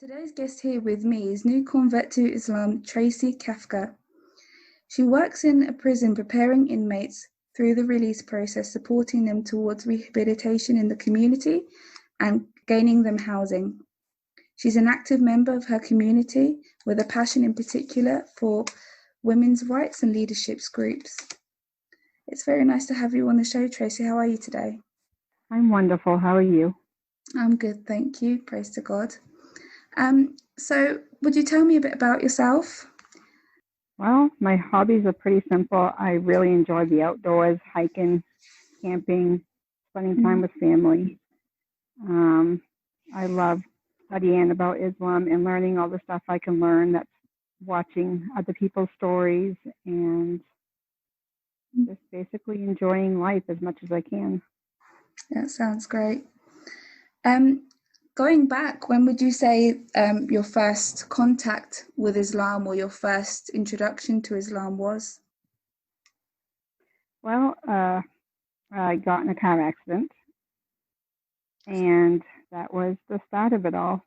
Today's guest here with me is new convert to Islam, Tracy Kafka. She works in a prison preparing inmates through the release process, supporting them towards rehabilitation in the community and gaining them housing. She's an active member of her community with a passion in particular for women's rights and leadership groups. It's very nice to have you on the show, Tracy. How are you today? I'm wonderful. How are you? I'm good, thank you. Praise to God. So would you tell me a bit about yourself? Well, my hobbies are pretty simple. I really enjoy the outdoors, hiking, camping, spending time with family. I love studying about Islam and learning all the stuff I can learn. That's watching other people's stories and just basically enjoying life as much as I can. That sounds great. Going back, when would you say your first contact with Islam or your first introduction to Islam was? Well, I got in a car accident, and that was the start of it all.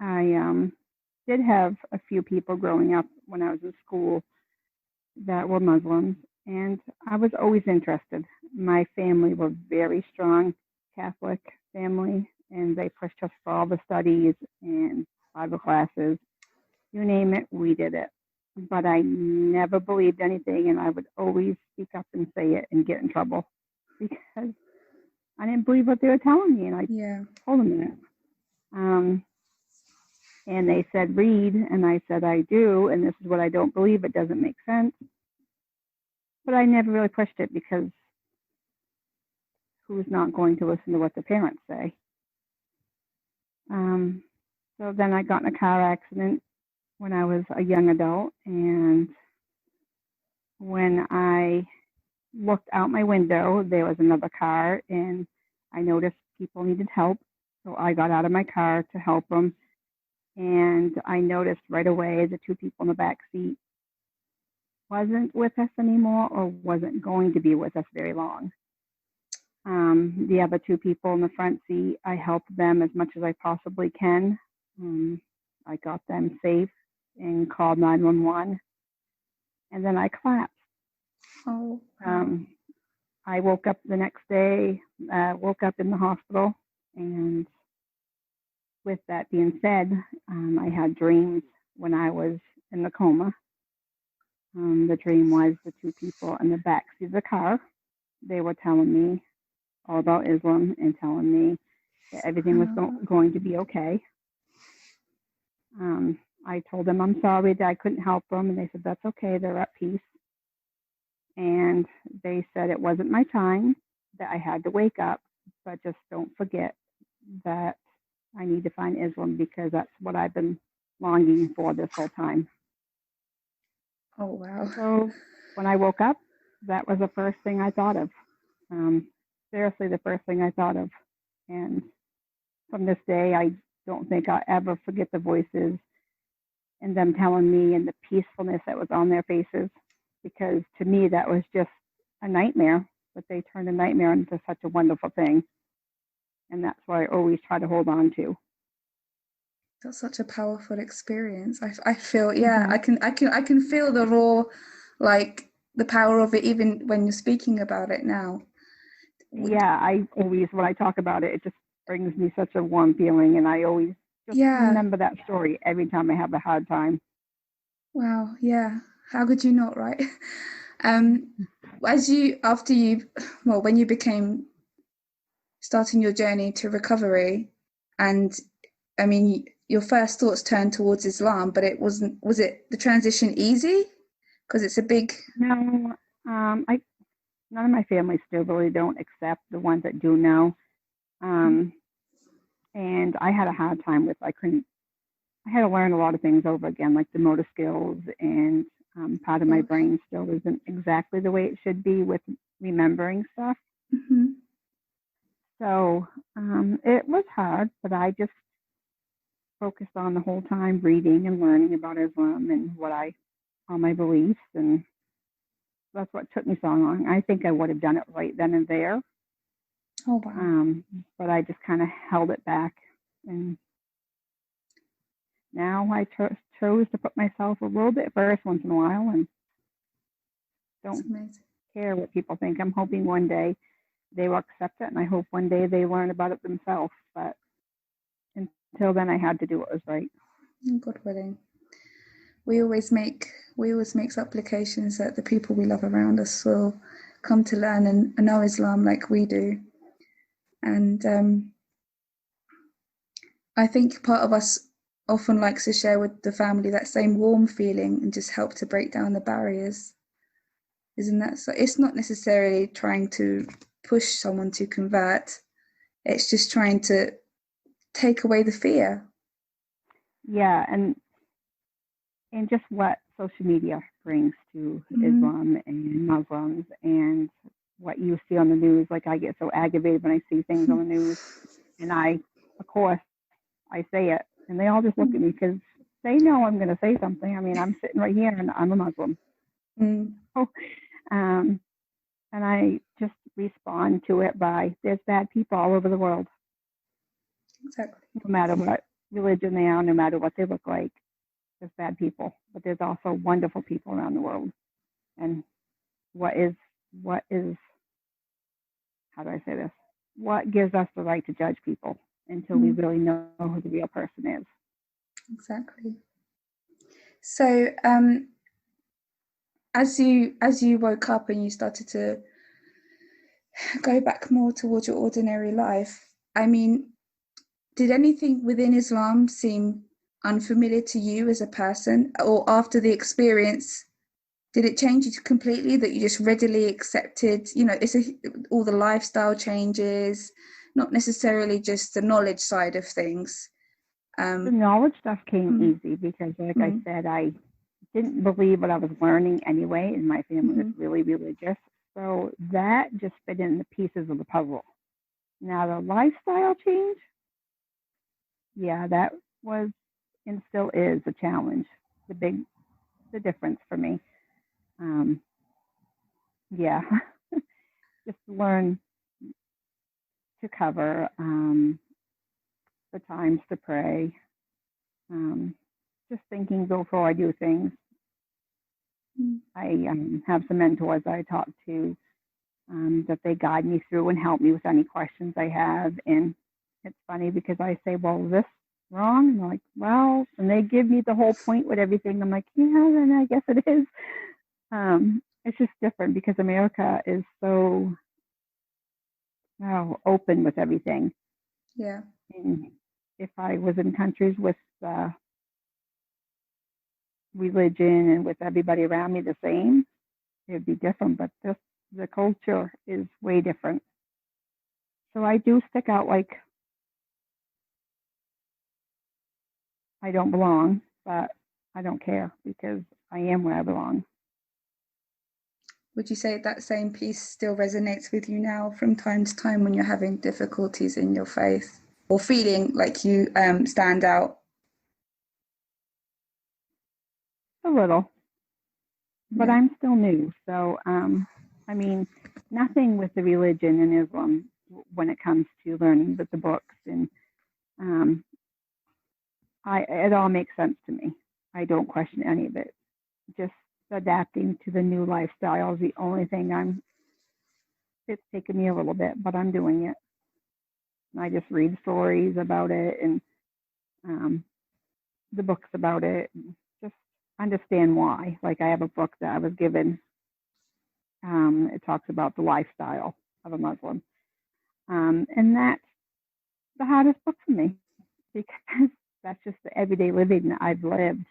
I did have a few people growing up when I was in school that were Muslims, and I was always interested. My family were very strong Catholic family, and they pushed us for all the studies and Bible classes. You name it, we did it. But I never believed anything, and I would always speak up and say it and get in trouble because I didn't believe what they were telling me, and I told them that. And they said, read, and I said, I do, and this is what I don't believe. It doesn't make sense. But I never really pushed it because who's not going to listen to what the parents say? So then I got in a car accident when I was a young adult, and when I looked out my window, there was another car, and I noticed people needed help, so I got out of my car to help them, and I noticed right away the two people in the back seat wasn't with us anymore or wasn't going to be with us very long. The other two people in the front seat, I helped them as much as I possibly can. I got them safe and called 911, and then I collapsed. Oh. I woke up the next day, woke up in the hospital, and with that being said, I had dreams when I was in the coma. The dream was the two people in the back seat of the car. They were telling me all about Islam and telling me that everything was going to be okay. I told them I'm sorry that I couldn't help them, and they said, that's okay, they're at peace. And they said it wasn't my time, that I had to wake up, but just don't forget that I need to find Islam because that's what I've been longing for this whole time. Oh, wow. So when I woke up, that was the first thing I thought of. Seriously, the first thing I thought of. And from this day, I don't think I'll ever forget the voices and them telling me and the peacefulness that was on their faces, because to me, that was just a nightmare, but they turned a nightmare into such a wonderful thing. And that's what I always try to hold on to. That's such a powerful experience. I feel, I can feel the raw, like the power of it, even when you're speaking about it now. Yeah, I always, when I talk about it, it just brings me such a warm feeling, and I always just remember that story every time I have a hard time. Wow, yeah. How could you not, right? When you became starting your journey to recovery, and I mean, your first thoughts turned towards Islam, but was it the transition easy? Because it's a big... No, none of my family still really don't accept the ones that do know. And I had a hard time with, I had to learn a lot of things over again, like the motor skills, and part of my brain still isn't exactly the way it should be with remembering stuff. Mm-hmm. So it was hard, but I just focused on the whole time reading and learning about Islam and all my beliefs, and that's what took me so long. I think I would have done it right then and there. Oh, wow. But I just kind of held it back and now I chose to put myself a little bit first once in a while and It's don't amazing. care what people think. I'm hoping one day they will accept it, and I hope one day they learn about it themselves. But until then, I had to do what was right. God willing. We always make supplications that the people we love around us will come to learn and know Islam like we do. And I think part of us often likes to share with the family that same warm feeling and just help to break down the barriers. Isn't that so? It's not necessarily trying to push someone to convert. It's just trying to take away the fear. Yeah, and just what social media brings to Islam and Muslims, and what you see on the news. Like, I get so aggravated when I see things on the news, and of course, I say it, and they all just look at me because they know I'm going to say something. I mean, I'm sitting right here, and I'm a Muslim. So, and I just respond to it by, there's bad people all over the world. Exactly. No matter what religion they are, no matter what they look like, there's bad people. But there's also wonderful people around the world. And what is, how do I say this? What gives us the right to judge people until we really know who the real person is? Exactly. So, as you woke up and you started to go back more towards your ordinary life, I mean, did anything within Islam seem unfamiliar to you as a person, or after the experience, did it change you completely that you just readily accepted, all the lifestyle changes, not necessarily just the knowledge side of things? The knowledge stuff came easy because, like I said, I didn't believe what I was learning anyway, and my family was really religious. So that just fit in the pieces of the puzzle. Now, the lifestyle change, yeah, that was and still is a challenge. The difference for me. Yeah, just learn to cover the times to pray. Just thinking before I do things. I have some mentors I talk to that they guide me through and help me with any questions I have. And it's funny because I say, well, is this wrong? And they're like, well, and they give me the whole point with everything. I'm like, yeah, then I guess it is. It's just different because America is so open with everything. Yeah. And if I was in countries with religion and with everybody around me the same, it would be different. But the culture is way different. So I do stick out like I don't belong, but I don't care because I am where I belong. Would you say that same piece still resonates with you now from time to time when you're having difficulties in your faith or feeling like you stand out? A little, but yeah. I'm still new. So, I mean, nothing with the religion and Islam when it comes to learning with the books. And it all makes sense to me. I don't question any of it. Just adapting to the new lifestyle is the only thing it's taken me a little bit, but I'm doing it. And I just read stories about it and the books about it, and just understand why. Like, I have a book that I was given. It talks about the lifestyle of a Muslim. And that's the hardest book for me because that's just the everyday living that I've lived.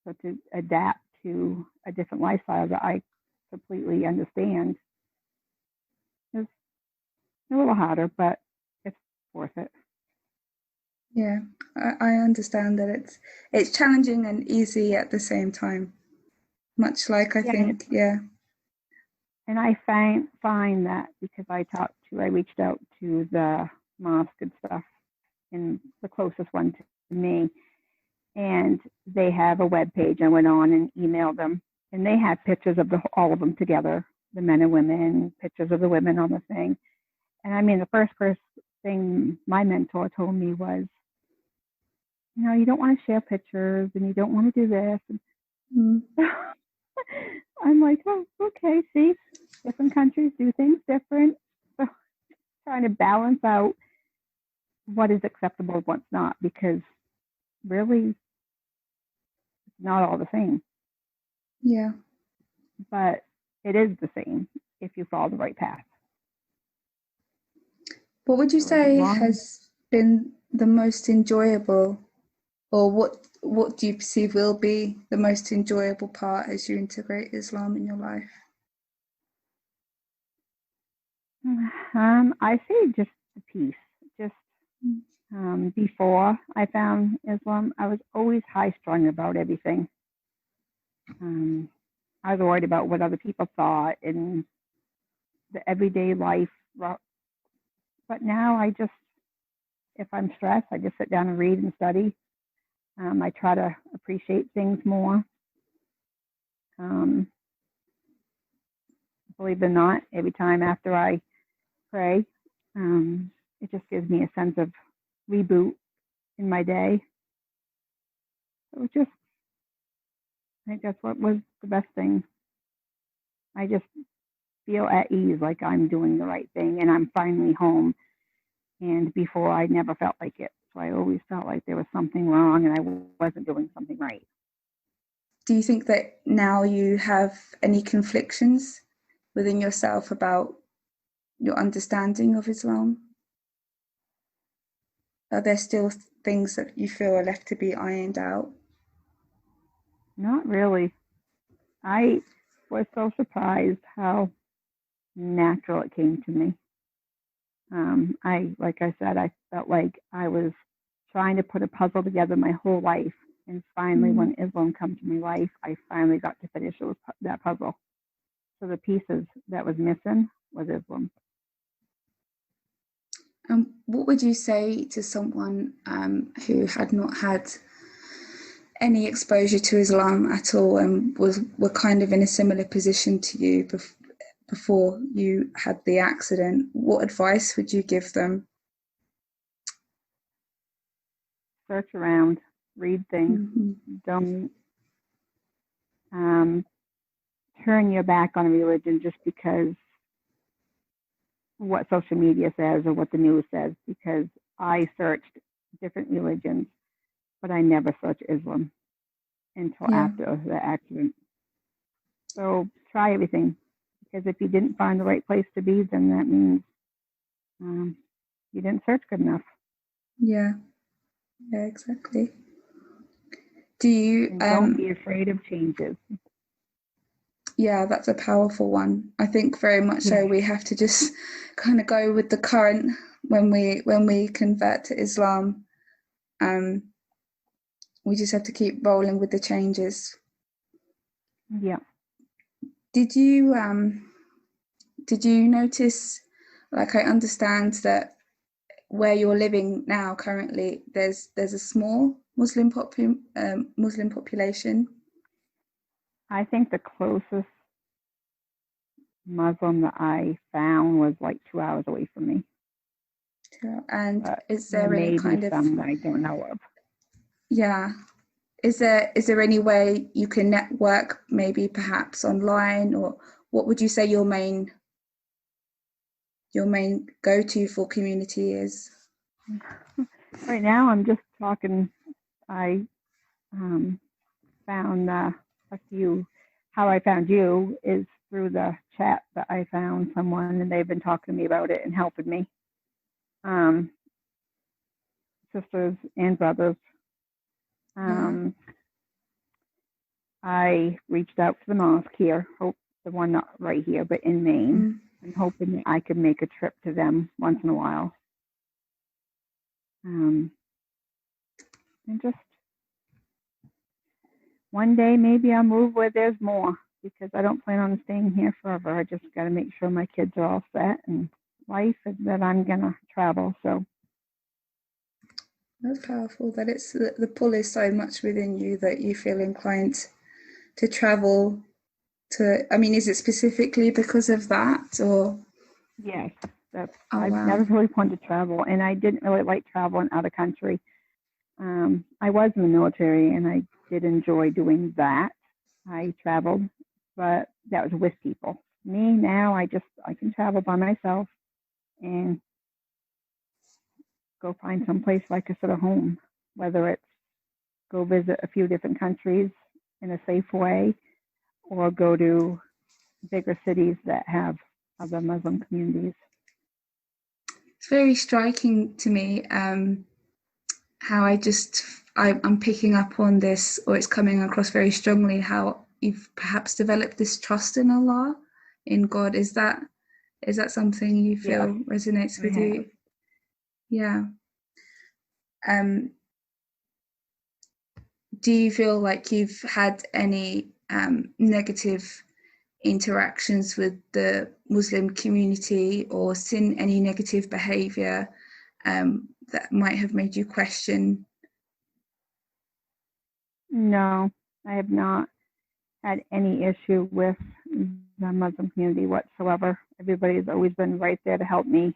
So to adapt to a different lifestyle that I completely understand is a little harder, but it's worth it. Yeah, I understand that it's challenging and easy at the same time. Much like I think. And I find that because I reached out to the mosque and stuff, and the closest one to me, and they have a web page. I went on and emailed them, and they had pictures of all of them together, the men and women, pictures of the women on the thing. And I mean, the first thing my mentor told me was, you don't want to share pictures and you don't want to do this. Mm. I'm like, oh, okay, see, different countries do things different. So trying to balance out what is acceptable and what's not, because really it's not all the same. Yeah. But it is the same if you follow the right path. What would you So as say long has been the most enjoyable, or what do you perceive will be the most enjoyable part as you integrate Islam in your life? I say just the peace. Just before I found Islam, I was always high strung about everything. I was worried about what other people thought and the everyday life. But now if I'm stressed, I just sit down and read and study. I try to appreciate things more. Believe it or not, every time after I pray, it just gives me a sense of reboot in my day. So I think that's what was the best thing. I just feel at ease, like I'm doing the right thing and I'm finally home. And before, I never felt like it. So I always felt like there was something wrong and I wasn't doing something right. Do you think that now you have any conflictions within yourself about your understanding of Islam? Are there still things that you feel are left to be ironed out? Not really. I was so surprised how natural it came to me. Like I said, I felt like I was trying to put a puzzle together my whole life. And finally, when Islam came to my life, I finally got to finish that puzzle. So the pieces that was missing was Islam. What would you say to someone who had not had any exposure to Islam at all and were kind of in a similar position to you before you had the accident? What advice would you give them? Search around, read things. Don't turn your back on religion just because what social media says or what the news says, because I searched different religions, but I never searched Islam until after the accident. So try everything, because if you didn't find the right place to be, then that means you didn't search good enough. Yeah, exactly. Do you and don't be afraid of changes? Yeah, that's a powerful one. I think very much so. We have to just kind of go with the current when we convert to Islam. We just have to keep rolling with the changes. Yeah. Did you notice, like, I understand that where you're living now currently, there's a small Muslim population? I think the closest Muslim that I found was like 2 hours away from me. And but is there any kind of some that I don't know of? Yeah. Is there any way you can network, maybe perhaps online, or what would you say your main go-to for community is? Right now, I'm just talking. I found a few. How I found you is through the chat that I found someone, and they've been talking to me about it and helping me. Sisters and brothers. I reached out to the mosque here, the one not right here, but in Maine, and hoping that I could make a trip to them once in a while. And just one day, maybe I'll move where there's more, because I don't plan on staying here forever. I just got to make sure my kids are all set and life is that I'm going to travel. So that's powerful, that it's the pull is so much within you that you feel inclined to travel to. I mean, is it specifically because of that, or? Yes, I've never really wanted to travel, and I didn't really like traveling out of country. I I was in the military and I did enjoy doing that. I traveled, but that was with people. Me now, I can travel by myself and go find someplace like I said, a home, whether it's go visit a few different countries in a safe way or go to bigger cities that have other Muslim communities. It's very striking to me how I'm picking up on this, or it's coming across very strongly, how you've perhaps developed this trust in Allah, in God. Is that something you feel resonates with you? Yeah. Do you feel like you've had any negative interactions with the Muslim community or seen any negative behavior that might have made you question? No, I have not had any issue with the Muslim community whatsoever. Everybody's always been right there to help me,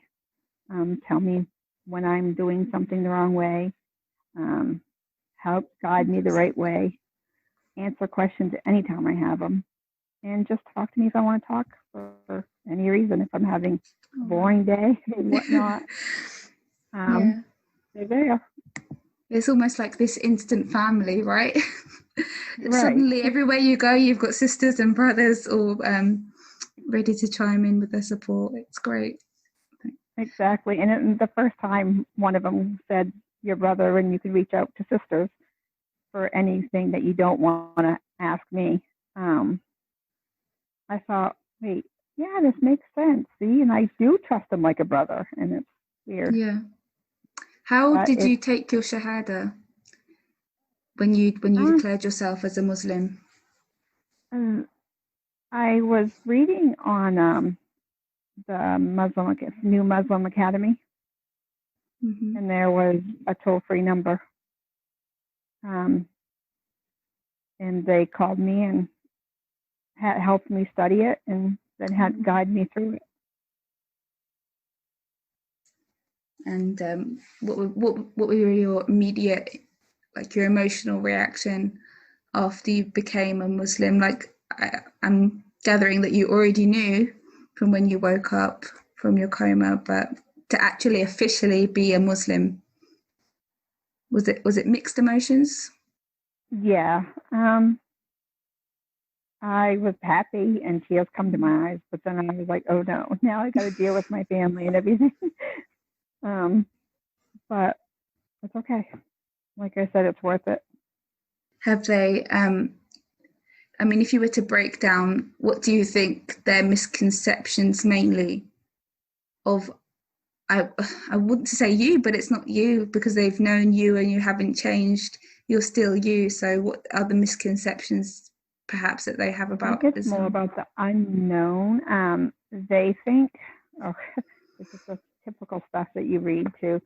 tell me when I'm doing something the wrong way, help guide me the right way, answer questions anytime I have them, and just talk to me if I want to talk for any reason. If I'm having a boring day or whatnot, they're there. It's almost like this instant family, right? Right. Suddenly, everywhere you go, you've got sisters and brothers all ready to chime in with their support. It's great. Exactly. And the first time one of them said, your brother, and you can reach out to sisters for anything that you don't want to ask me. I thought, wait, yeah, this makes sense. See, and I do trust him like a brother, and it's weird. Yeah. How did you take your Shahada when you declared yourself as a Muslim? I was reading on the New Muslim Academy, and there was a toll-free number. And they called me and helped me study it, and then had guide me through it. And what were your immediate, like your emotional reaction after you became a Muslim? Like I'm gathering that you already knew from when you woke up from your coma, but to actually officially be a Muslim, was it mixed emotions? Yeah. I was happy and tears come to my eyes, but then I was like, oh no, now I got to deal with my family and everything. But it's okay. Like I said, it's worth it. Have they, I mean, if you were to break down, what do you think their misconceptions mainly of, I wouldn't say you, but it's not you because they've known you and you haven't changed. You're still you. So what are the misconceptions perhaps that they have about Islam? I think it's more about the unknown. They think, this is the typical stuff that you read too.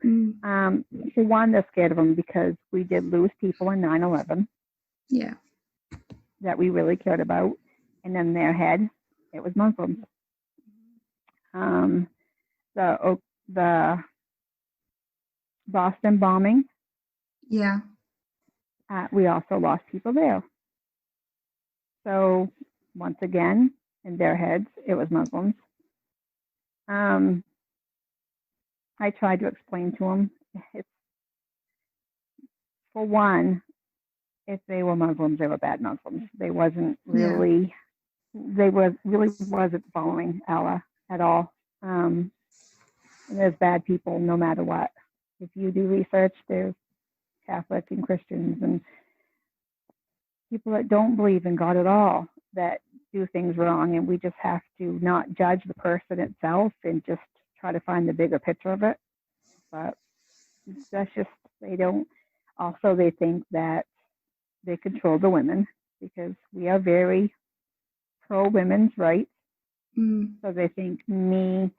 For one, they're scared of them because we did lose people in 9/11. Yeah. That we really cared about. And in their head, it was Muslims. The Boston bombing. Yeah. We also lost people there. So once again, in their heads, it was Muslims. I tried to explain to them, for one, if they were Muslims, they were bad Muslims. They wasn't really, wasn't following Allah at all. And there's bad people no matter what. If you do research, there's Catholics and Christians and people that don't believe in God at all that do things wrong, and we just have to not judge the person itself and just try to find the bigger picture of it. But that's just, they don't, also they think that they control the women because we are very pro women's rights. So they think me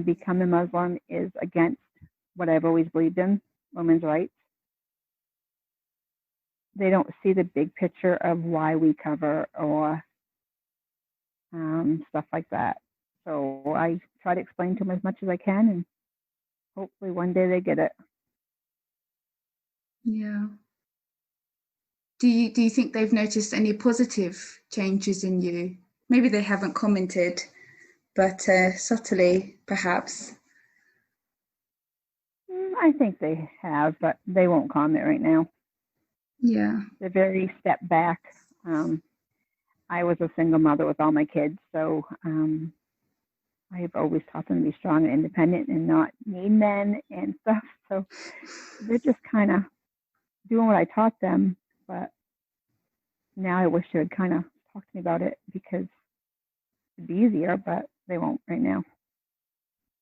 becoming Muslim is against what I've always believed in, women's rights. They don't see the big picture of why we cover or stuff like that. So I try to explain to them as much as I can, and hopefully one day they get it. Yeah. Do you think they've noticed any positive changes in you? Maybe they haven't commented, but subtly, perhaps. I think they have, but they won't comment right now. Yeah. They're very step back. I was a single mother with all my kids, so I've always taught them to be strong and independent and not need men and stuff. So they're just kind of doing what I taught them, but now I wish they would kind of talk to me about it because it'd be easier, but they won't right now.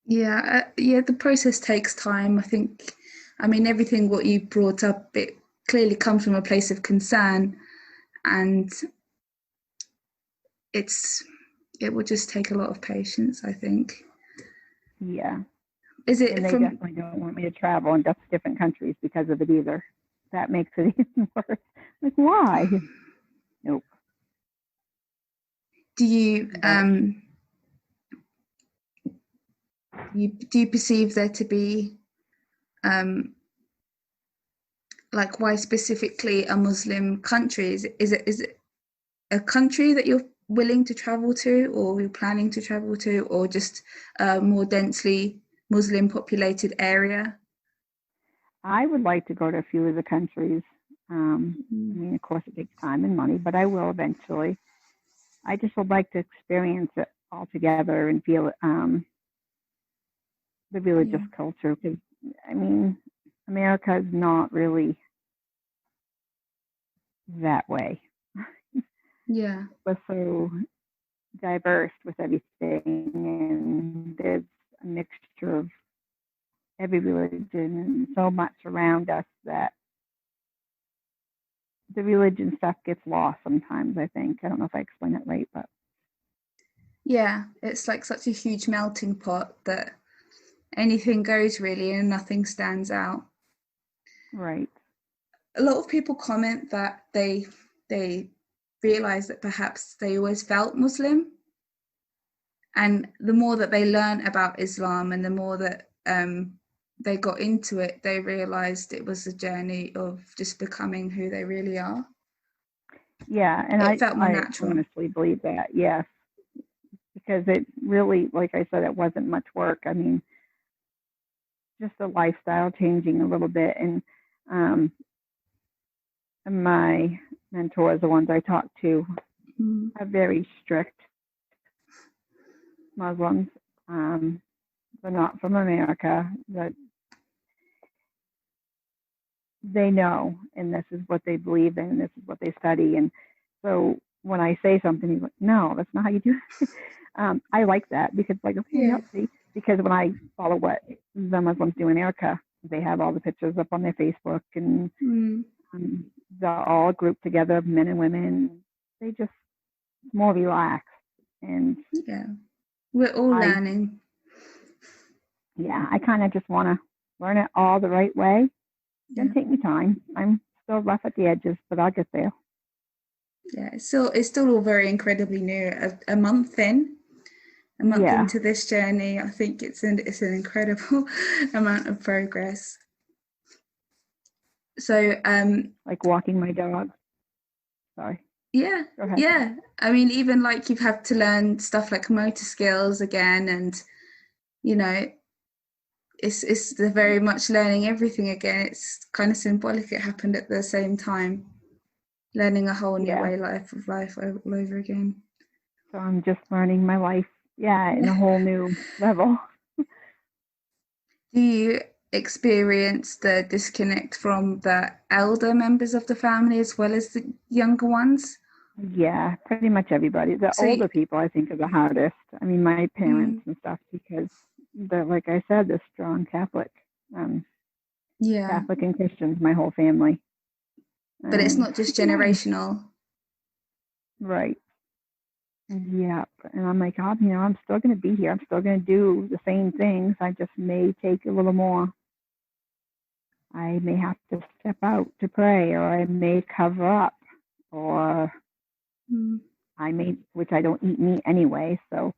Yeah, yeah, the process takes time. I mean, everything what you brought up, it clearly comes from a place of concern, and it will just take a lot of patience, I think. Yeah. Is And it they from, definitely don't want me to travel in different countries because of it either. That makes it even worse. Like, why? Nope. do you But do you perceive there to be um like why specifically a Muslim country? Is it a country that you're willing to travel to, or you're planning to travel to, or just a more densely Muslim populated area? I would like to go to a few of the countries. I mean, of course, it takes time and money, but I will eventually. I just would like to experience it all together and feel the religious Yeah. culture. Because, I mean, America is not really that way. Yeah. We're so diverse with everything, and there's a mixture of every religion and so much around us that the religion stuff gets lost sometimes, I think. I don't know if I explained it right, but Yeah, it's like such a huge melting pot that anything goes really and nothing stands out. right. A lot of people comment that they realize that perhaps they always felt Muslim, and the more that they learn about Islam and the more that they got into it, they realized it was a journey of just becoming who they really are. Yeah, and It felt more I natural. honestly believe that, yes, because it really, like I said, it wasn't much work. I mean, just the lifestyle changing a little bit. Um, and my mentors, the ones I talk to, are very strict Muslims. They're not from America, but they know, and this is what they believe in, and this is what they study. And so when I say something, he's like, no, that's not how you do it. I like that because, like, okay, Yeah. yep, see, because when I follow what the Muslims do in America, they have all the pictures up on their Facebook, and they're all grouped together, men and women. They just more relaxed, and Yeah. We're all I, learning. yeah, I kind of just want to learn it all the right way. It's Yeah. gonna take me time. I'm still rough at the edges, but I'll get there. Yeah. It's still all very incredibly new. A month in, a month Yeah, into this journey, I think it's an incredible amount of progress. So like walking my dog. Sorry, yeah, go ahead. yeah. I mean, even like you've had to learn stuff like motor skills again, and you know, it's the very much learning everything again. It's kind of symbolic. It happened at the same time, learning a whole new Yeah, way of life all over again. so I'm just learning my life. Yeah, in a whole new level. Do you experience the disconnect from the elder members of the family as well as the younger ones? Yeah, pretty much everybody. The So, older people, I think, are the hardest. I mean, my parents mm, and stuff, because they're, like I said, they're strong Catholic, um, yeah, Catholic and Christians, my whole family. but it's And not just yeah, generational. right. Yeah, and I'm like, oh, I'm still going to be here. I'm still going to do the same things. I just may take a little more. I may have to step out to pray, or I may cover up, or Mm, I may, which I don't eat meat anyway, so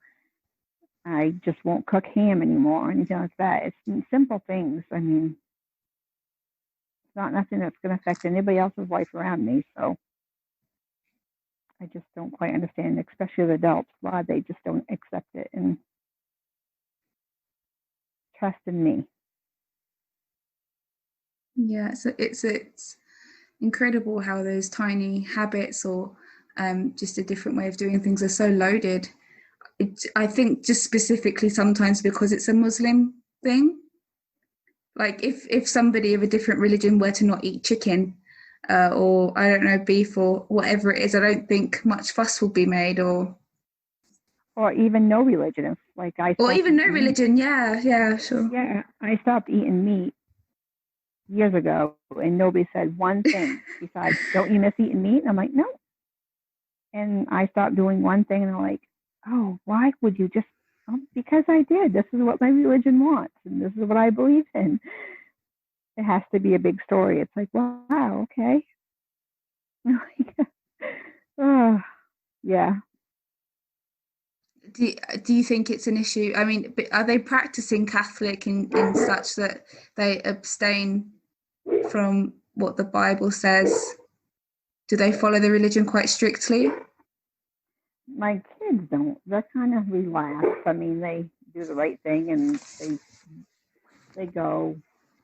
I just won't cook ham anymore or anything like that. It's simple things. I mean, not nothing that's going to affect anybody else's life around me. So I just don't quite understand, especially the adults, why they just don't accept it and trust in me. Yeah, so it's incredible how those tiny habits or just a different way of doing things are so loaded. I think just specifically sometimes because it's a Muslim thing. Like if somebody of a different religion were to not eat chicken or I don't know, beef or whatever it is, I don't think much fuss will be made or even no religion. Like I or stopped even no eating meat. religion. Yeah, sure. Yeah, I stopped eating meat years ago, and nobody said one thing besides, "Don't you miss eating meat?" And I'm like, "No." And I stopped doing one thing, and I'm like, "Oh, why would you just?" Oh, because I did. This is what my religion wants, and this is what I believe in. It has to be a big story. It's like, wow, okay. Oh, yeah. Do you think it's an issue? I mean, are they practicing Catholic in such that they abstain from what the Bible says? Do they follow the religion quite strictly? My kids don't. They're kind of relaxed. I mean, they do the right thing and they go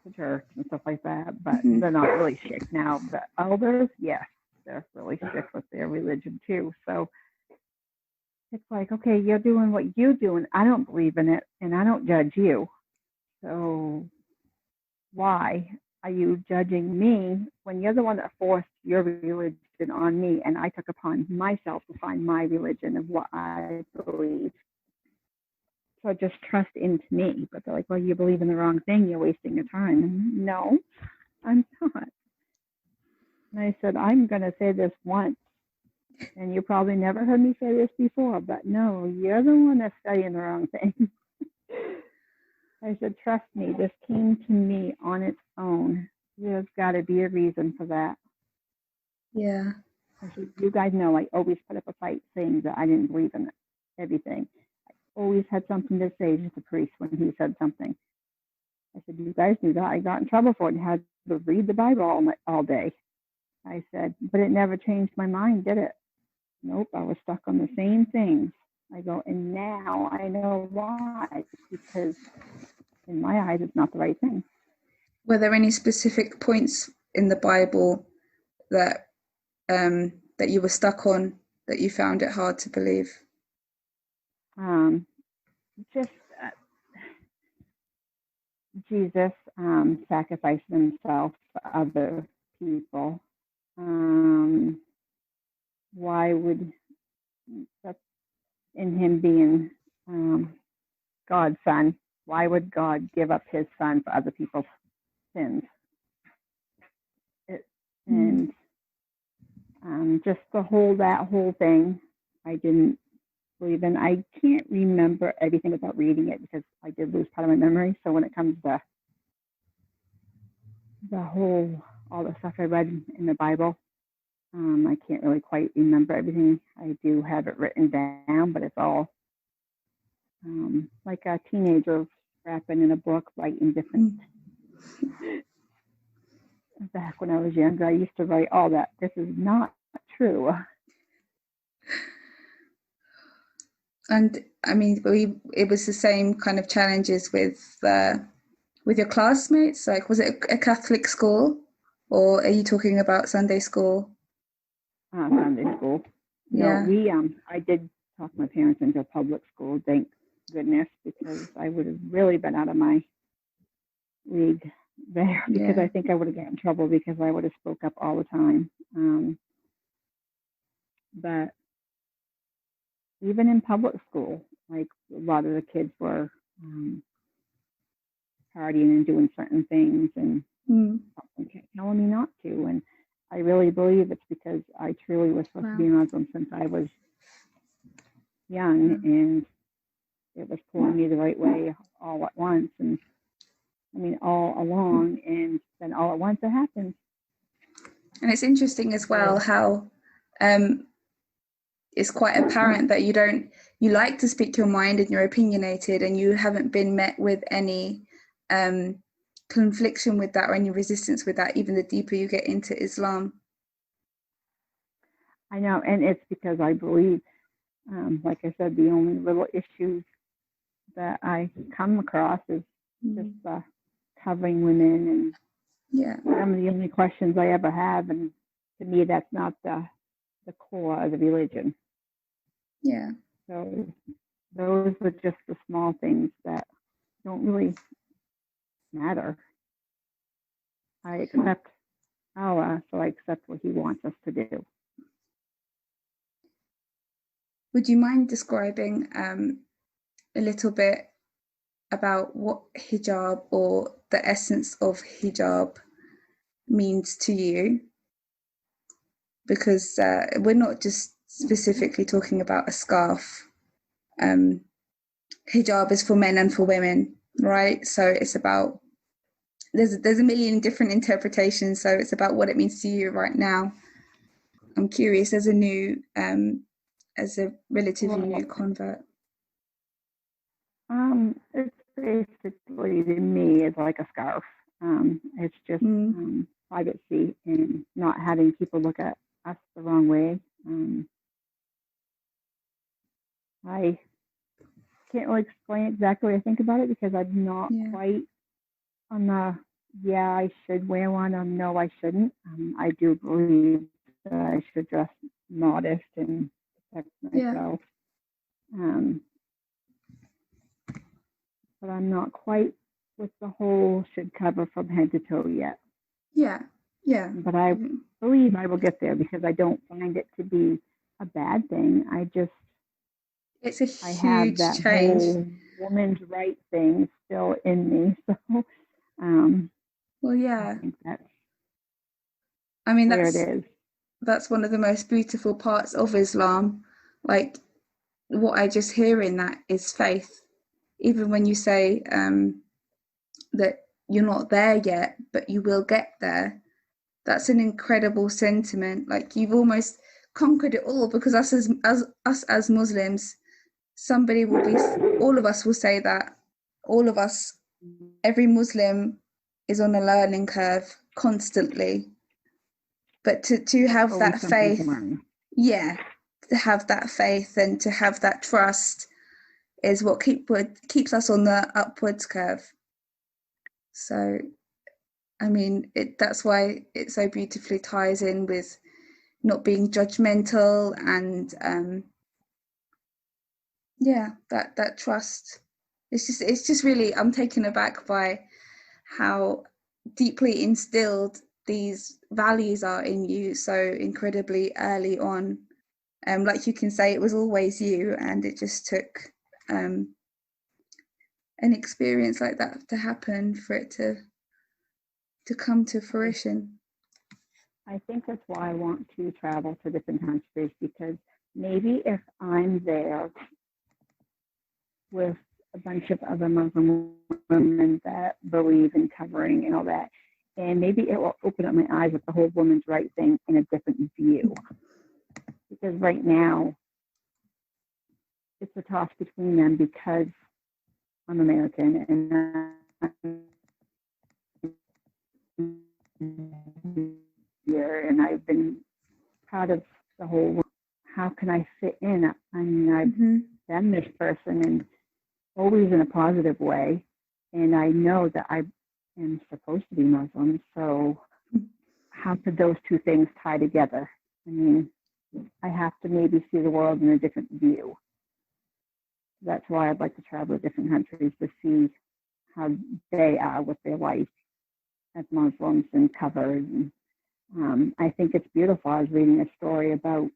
to church and stuff like that, but they're not really strict now. The elders, yes, they're really strict with their religion too. So it's like, okay, you're doing what you do, and I don't believe in it, and I don't judge you. So why are you judging me when you're the one that forced your religion on me, and I took upon myself to find my religion of what I believe? So just trust into me. But they're like, well, you believe in the wrong thing. You're wasting your time. And no, I'm not. And I said, I'm going to say this once. And you probably never heard me say this before, but no, you're the one that's studying the wrong thing. I said, trust me, this came to me on its own. There's got to be a reason for that. Yeah. I said, you guys know I always put up a fight saying that I didn't believe in everything. I always had something to say to the priest when he said something. I said, you guys knew that. I got in trouble for it and had to read the Bible all day. I said, but it never changed my mind, did it? Nope, I was stuck on the same things. I go, and now I know why, because in my eyes, it's not the right thing. Were there any specific points in the Bible that that you were stuck on, that you found it hard to believe? Just Jesus sacrificing himself for other people. Why would that, in him being God's son, why would God give up his son for other people's sins? And just that whole thing, I didn't believe in. I can't remember everything without reading it because I did lose part of my memory. So when it comes to all the stuff I read in the Bible, I can't really quite remember everything. I do have it written down, but it's all like a teenager rapping in a book, writing different. Back when I was younger, I used to write all that. This is not true. And I mean, it was the same kind of challenges with your classmates. Like, was it a Catholic school, or are you talking about Sunday school? Sunday school. Yeah. No, I did talk my parents into public school. Thank goodness, because I would have really been out of my league there. Because I think I would have gotten in trouble because I would have spoke up all the time. But even in public school, like a lot of the kids were partying and doing certain things and telling me not to. And I really believe it's because I truly was supposed to be Muslim since I was young, and it was pulling me the right way all at once. And I mean, all along, and then all at once it happened. And it's interesting as well how it's quite apparent that you like to speak your mind and you're opinionated, and you haven't been met with any confliction with that or any resistance with that, even the deeper you get into Islam. I know, and it's because I believe, like I said, the only little issues that I come across is just covering women, and some of the only questions I ever have, and to me that's not the core of the religion. Yeah. So those are just the small things that don't really matter. I accept Allah, so I accept what He wants us to do. Would you mind describing a little bit about what hijab or the essence of hijab means to you? Because we're not just specifically talking about a scarf. Hijab is for men and for women, right? So it's about, there's a million different interpretations, so it's about what it means to you right now. I'm curious, as a relatively new convert. It's basically, to me, it's like a scarf. It's just privacy and not having people look at us the wrong way. I can't really explain exactly what I think about it because I'm not quite on the, I should wear one, or no, I shouldn't. I do believe that I should dress modest and protect myself. But I'm not quite with the whole should cover from head to toe yet. Yeah. But I believe I will get there because I don't find it to be a bad thing. It's a huge I have that change. whole woman's right thing still in me. So, well, yeah. I think that's where it is. That's one of the most beautiful parts of Islam. Like, what I just hear in that is faith. Even when you say that you're not there yet, but you will get there, that's an incredible sentiment. Like, you've almost conquered it all, because us as Muslims, all of us will say that. All of us, every Muslim is on a learning curve constantly. But to have that faith, to have that faith and to have that trust is what keeps us on the upwards curve. So, that's why it so beautifully ties in with not being judgmental and that trust. It's just really, I'm taken aback by how deeply instilled these values are in you so incredibly early on. Like you can say, it was always you, and it just took an experience like that to happen for it to come to fruition. I think that's why I want to travel to different countries, because maybe if I'm there with a bunch of other Muslim women that believe in covering and all that, and maybe it will open up my eyes with the whole woman's right thing in a different view. Because right now, it's a toss between them because I'm American and I've been part of the whole, how can I fit in? I mean, I've been this person, and always in a positive way, and I know that I am supposed to be Muslim, so how could those two things tie together? I mean, I have to maybe see the world in a different view. That's why I'd like to travel to different countries to see how they are with their life as Muslims and covered. And I think it's beautiful. I was reading a story about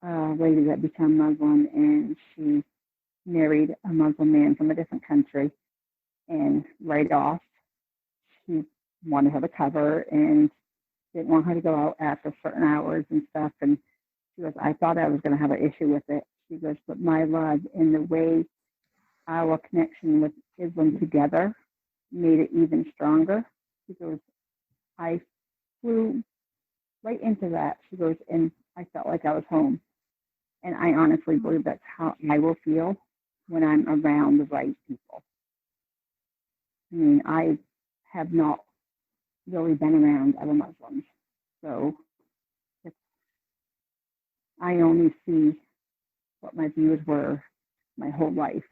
a lady that became Muslim, and she married a Muslim man from a different country, and right off, he wanted her to cover and didn't want her to go out after certain hours and stuff. And she goes, I thought I was going to have an issue with it. She goes, but my love and the way our connection with Islam together made it even stronger. She goes, I flew right into that. She goes, and I felt like I was home. And I honestly believe that's how I will feel when I'm around the right people. I mean, I have not really been around other Muslims, so I only see what my views were my whole life,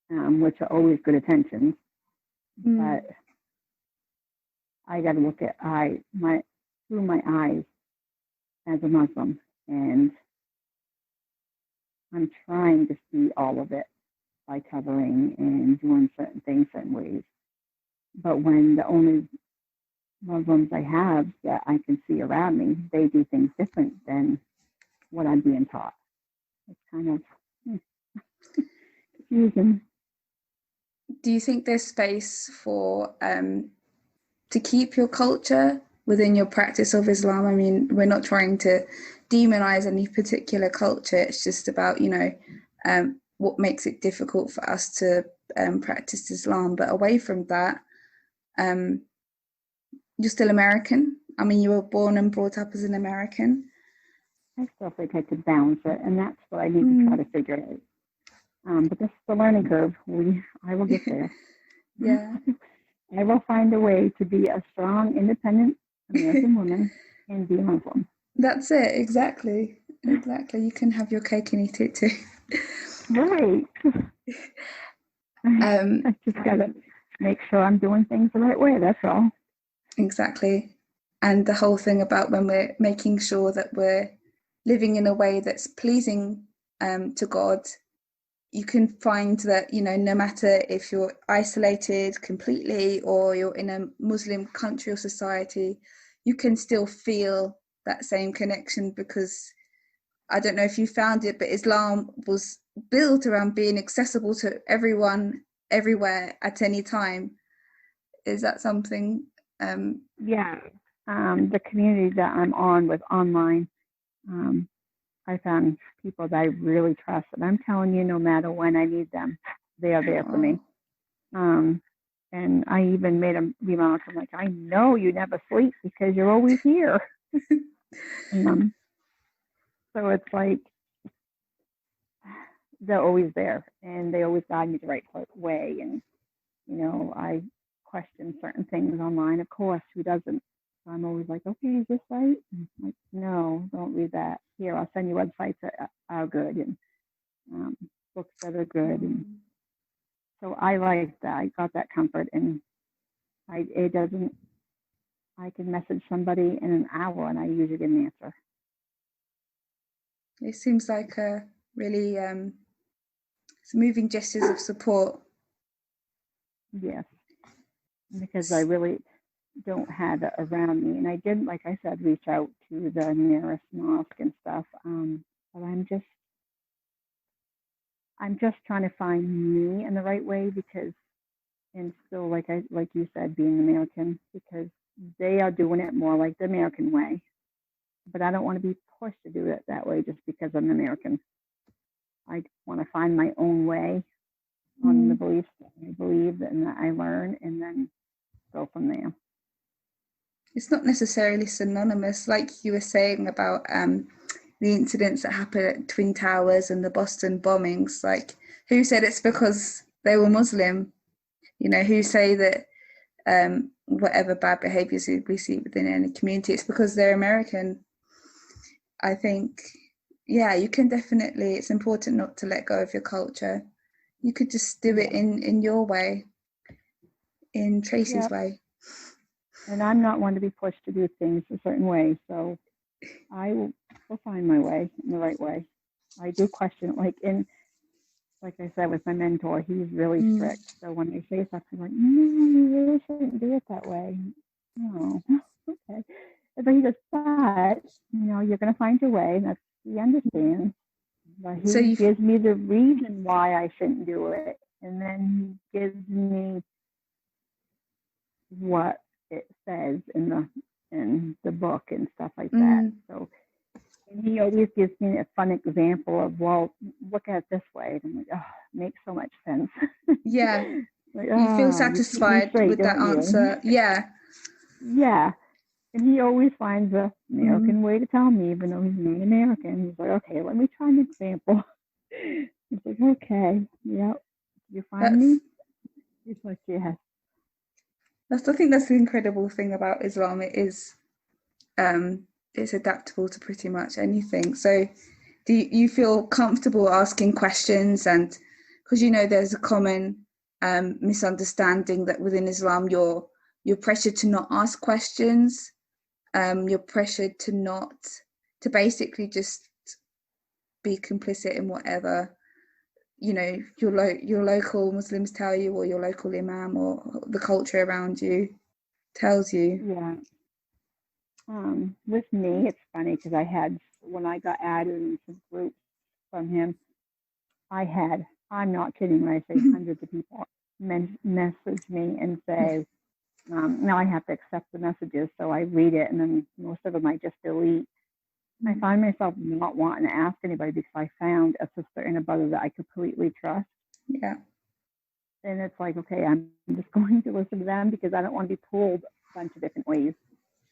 which are always good attentions. But I got to look at through my eyes as a Muslim, and I'm trying to see all of it by covering and doing certain things certain ways. But when the only Muslims I have that I can see around me, they do things different than what I'm being taught. It's kind of confusing. Do you think there's space for to keep your culture within your practice of Islam? I mean, we're not trying to demonize any particular culture. It's just about, what makes it difficult for us to practice Islam. But away from that, you're still American. I mean, you were born and brought up as an American. I still think I could balance it, and that's what I need to try to figure out. But this is the learning curve. I will get there. Yeah. I will find a way to be a strong, independent American woman and be Muslim. That's it. Exactly. You can have your cake and eat it too. Right. I just got to make sure I'm doing things the right way. That's all. Exactly. And the whole thing about when we're making sure that we're living in a way that's pleasing to God, you can find that, no matter if you're isolated completely or you're in a Muslim country or society, you can still feel that same connection, because I don't know if you found it, but Islam was built around being accessible to everyone, everywhere, at any time. Is that something? Yeah. The community that I'm on with online, I found people that I really trust, and I'm telling you, no matter when I need them, they are there for me. And I even made a remark. I'm like, I know you never sleep because you're always here. So it's like they're always there, and they always guide me the right way. And I question certain things online. Of course, who doesn't? So I'm always like, okay, is this right? And I'm like, no, don't read that. Here, I'll send you websites that are good and books that are good. And so I like that. I got that comfort, and I can message somebody in an hour, and I usually get an answer. It seems like a really moving gestures of support. Yes, because I really don't have it around me, and I did, like I said, reach out to the nearest mosque and stuff. But I'm just trying to find me in the right way, because, and still, like you said, being American, because they are doing it more like the American way, but I don't want to be pushed to do it that way just because I'm American. I want to find my own way on the beliefs that I believe and that I learn, and then go from there. It's not necessarily synonymous, like you were saying about the incidents that happened at Twin Towers and the Boston bombings. Like, who said it's because they were Muslim? Who say that whatever bad behaviors we see within any community, it's because they're American. I think, yeah, you can definitely, it's important not to let go of your culture. You could just do it in your way, in Tracy's way. And I'm not one to be pushed to do things a certain way, so I will find my way in the right way. I do question, like I said, with my mentor, he's really strict. So when I say something, I'm like, no, you really shouldn't do it that way. No, okay. But he goes, but you're going to find your way. And he understands. But he gives me the reason why I shouldn't do it, and then he gives me what it says in the book and stuff like that. So, and he always gives me a fun example of, well, look at it this way. And I'm like, oh, it makes so much sense. Yeah. Like, you feel satisfied with that answer. Yeah. Yeah. And he always finds a American way to tell me, even though he's not American. He's like, okay, let me try an example. He's like, okay, yeah, you find me? It's like, yes. I think that's the incredible thing about Islam. It is, it's adaptable to pretty much anything. So, do you feel comfortable asking questions? And because there's a common misunderstanding that within Islam, you're pressured to not ask questions. You're pressured to basically just be complicit in whatever your local Muslims tell you, or your local imam, or the culture around you tells you. Yeah. With me, it's funny because when I got added into groups from him, I'm not kidding when I say hundreds of people message me and say, now I have to accept the messages, so I read it, and then most of them I just delete. I find myself not wanting to ask anybody because I found a sister and a brother that I completely trust. Yeah. And it's like, okay, I'm just going to listen to them because I don't want to be pulled a bunch of different ways.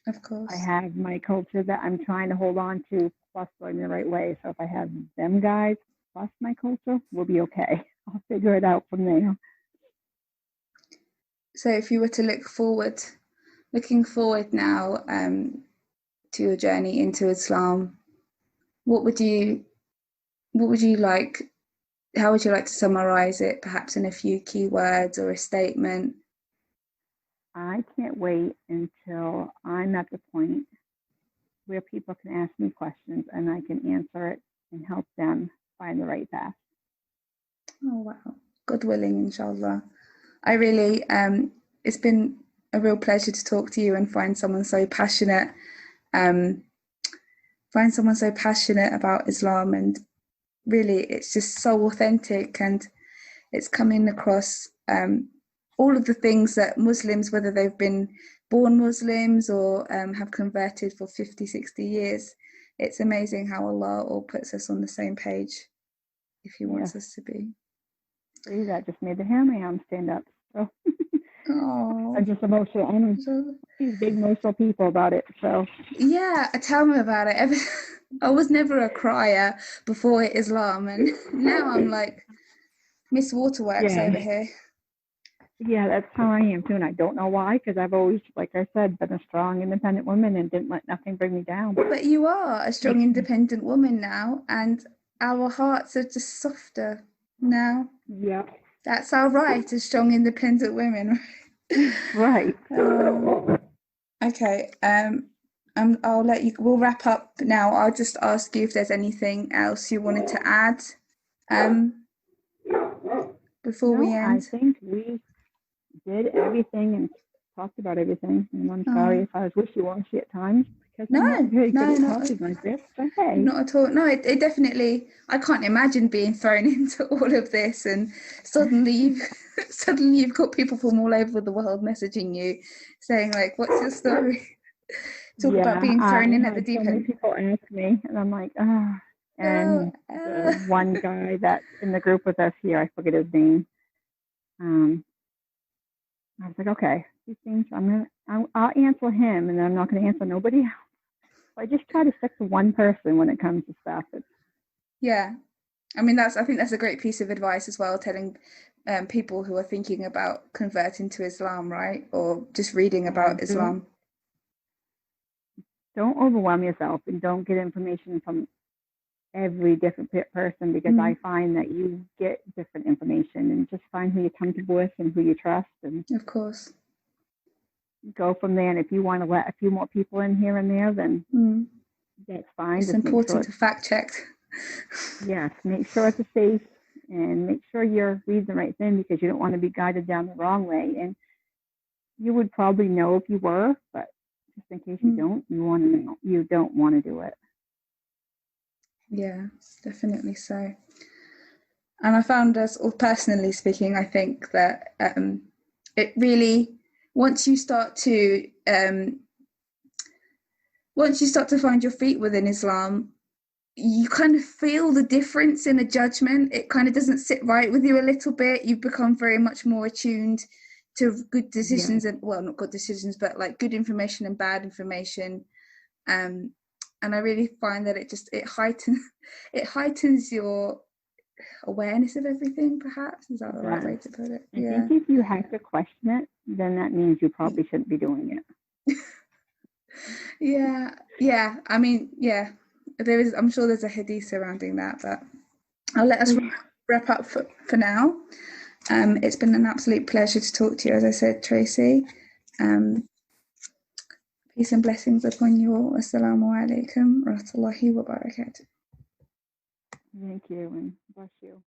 Of course. I have my culture that I'm trying to hold on to, plus going the right way. So if I have them guys plus my culture, we'll be okay. I'll figure it out from there. So if you were to looking forward now to your journey into Islam, what would you like? How would you like to summarize it? Perhaps in a few key words or a statement. I can't wait until I'm at the point where people can ask me questions and I can answer it and help them find the right path. Oh wow, God willing, inshallah. I really, it's been a real pleasure to talk to you and find someone so passionate about Islam, and really it's just so authentic, and it's coming across all of the things that Muslims, whether they've been born Muslims or have converted for 50, 60 years, it's amazing how Allah all puts us on the same page if he wants us to be. See, that just made the hair on my arm stand up. So oh, I'm just emotional. I'm these big emotional people about it. So yeah, tell me about it. I was never a crier before Islam, and now I'm like Miss Waterworks over here. Yeah, that's how I am too, and I don't know why, because I've always, like I said, been a strong, independent woman and didn't let nothing bring me down. But you are a strong, independent woman now, and our hearts are just softer now. Yeah. That's our right as strong, independent women. Right. Okay. I'll let you. We'll wrap up now. I'll just ask you if there's anything else you wanted to add. Before we end. I think we did everything and talked about everything, and I'm sorry if I was wishy-washy at times, because I'm not very good at talking like this. But hey, not at all. No, it definitely. I can't imagine being thrown into all of this, and suddenly you've got people from all over the world messaging you, saying like, "What's your story?" Talk about being thrown in at the deep end. So many people ask me, and I'm like, ah. And the one guy that's in the group with us here, I forget his name. I was like, okay, these things I'll answer him, and then I'm not going to answer nobody else. So I just try to stick to one person when it comes to stuff. Yeah, I mean I think that's a great piece of advice as well, telling people who are thinking about converting to Islam, right, or just reading about Islam. Don't overwhelm yourself, and don't get information from every different person, because I find that you get different information, and just find who you're comfortable with and who you trust, and of course go from there. And if you want to let a few more people in here and there, then that's fine. It's just important to fact check. Yes, make sure it's safe, and make sure you're reading the right thing, because you don't want to be guided down the wrong way. And you would probably know if you were, but just in case you don't, you want to know. You don't want to do it. Yeah, definitely so. And I found, as personally speaking, I think that it really, once you start to find your feet within Islam, you kind of feel the difference in a judgment. It kind of doesn't sit right with you a little bit. You become very much more attuned to good decisions, and well, not good decisions, but like good information and bad information. And I really find that it heightens your awareness of everything, perhaps. Is that the right way to put it? I think if you have to question it, then that means you probably shouldn't be doing it. Yeah. I mean, yeah. I'm sure there's a hadith surrounding that, but I'll let us wrap up for now. It's been an absolute pleasure to talk to you, as I said, Tracy. Peace and blessings upon you all. Assalamu alaikum wa rahmatullahi wa barakatuh. Thank you, and bless you.